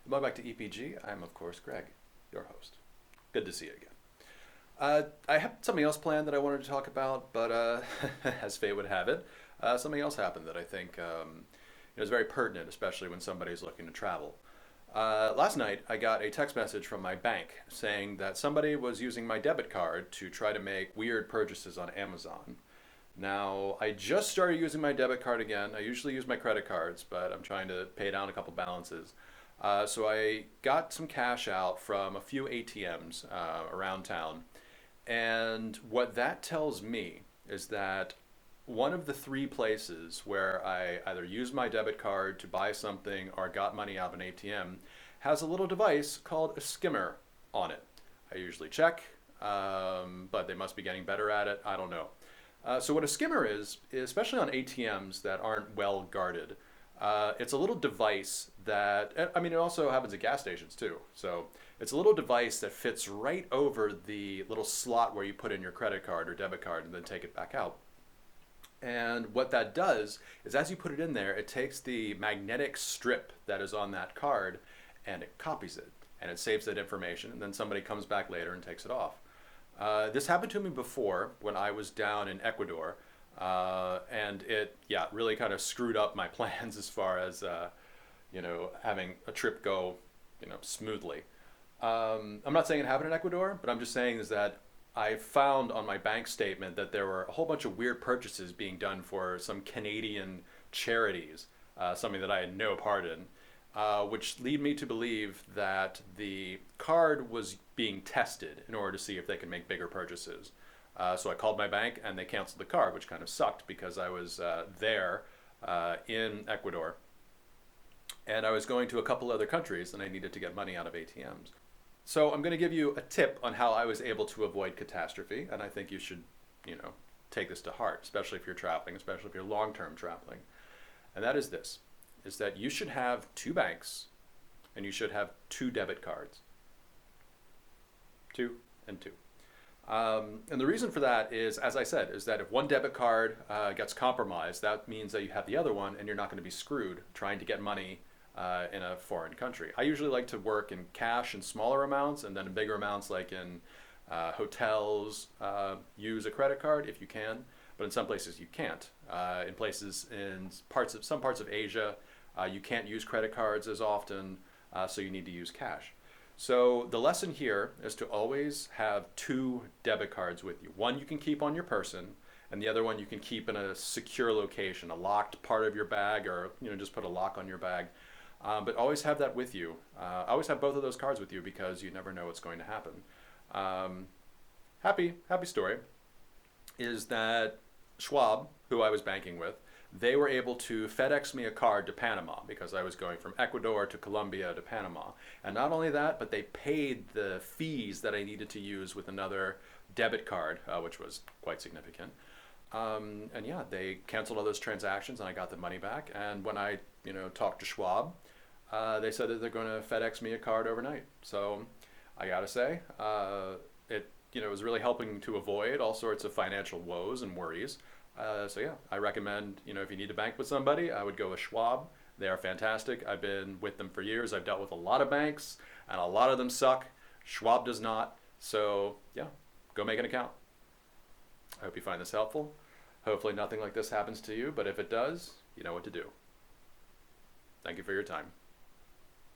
Welcome back to EPG. I'm, of course, Greg, your host. Good to see you again. I have something else planned that I wanted to talk about, but as fate would have it, something else happened that I think is very pertinent, especially when somebody's looking to travel. Last night, I got a text message from my bank saying that somebody was using my debit card to try to make weird purchases on Amazon. Now, I just started using my debit card again. I usually use my credit cards, but I'm trying to pay down a couple balances. So I got some cash out from a few ATMs around town. And what that tells me is that one of the three places where I either used my debit card to buy something or got money out of an ATM has a little device called a skimmer on it. I usually check, but they must be getting better at it. I don't know. So what a skimmer is especially on ATMs that aren't well guarded, it's a little device that, I mean, it also happens at gas stations too. So it's a little device that fits right over the little slot where you put in your credit card or debit card and then take it back out. And what that does is as you put it in there, it takes the magnetic strip that is on that card and it copies it and it saves that information, and then somebody comes back later and takes it off. This happened to me before when I was down in Ecuador, and it, yeah, really kind of screwed up my plans as far as, having a trip go, smoothly. I'm not saying it happened in Ecuador, but I'm just saying is that I found on my bank statement that there were a whole bunch of weird purchases being done for some Canadian charities, something that I had no part in, which lead me to believe that the card was being tested in order to see if they could make bigger purchases. So I called my bank and they canceled the card, which kind of sucked because I was there in Ecuador and I was going to a couple other countries and I needed to get money out of ATMs. So I'm going to give you a tip on how I was able to avoid catastrophe, and I think you should, take this to heart, especially if you're traveling, especially if you're long-term traveling. And that is this, is that you should have two banks and you should have two debit cards. Two and two. And the reason for that is, as I said, is that if one debit card gets compromised, that means that you have the other one and you're not going to be screwed trying to get money in a foreign country. I usually like to work in cash in smaller amounts, and then in bigger amounts like in hotels, use a credit card if you can, but in some places you can't. In some parts of Asia, you can't use credit cards as often, so you need to use cash. So the lesson here is to always have two debit cards with you. One you can keep on your person, and the other one you can keep in a secure location, a locked part of your bag, or just put a lock on your bag. But always have that with you. Always have both of those cards with you because you never know what's going to happen. Happy story is that Schwab, who I was banking with, they were able to FedEx me a card to Panama because I was going from Ecuador to Colombia to Panama. And not only that, but they paid the fees that I needed to use with another debit card, which was quite significant. And yeah, they canceled all those transactions and I got the money back. And when I, talked to Schwab, they said that they're going to FedEx me a card overnight. So I gotta say, it was really helping to avoid all sorts of financial woes and worries. So yeah, I recommend, if you need to bank with somebody, I would go with Schwab. They are fantastic. I've been with them for years. I've dealt with a lot of banks and a lot of them suck. Schwab does not. So yeah, go make an account. I hope you find this helpful. Hopefully nothing like this happens to you, but if it does, you know what to do. Thank you for your time.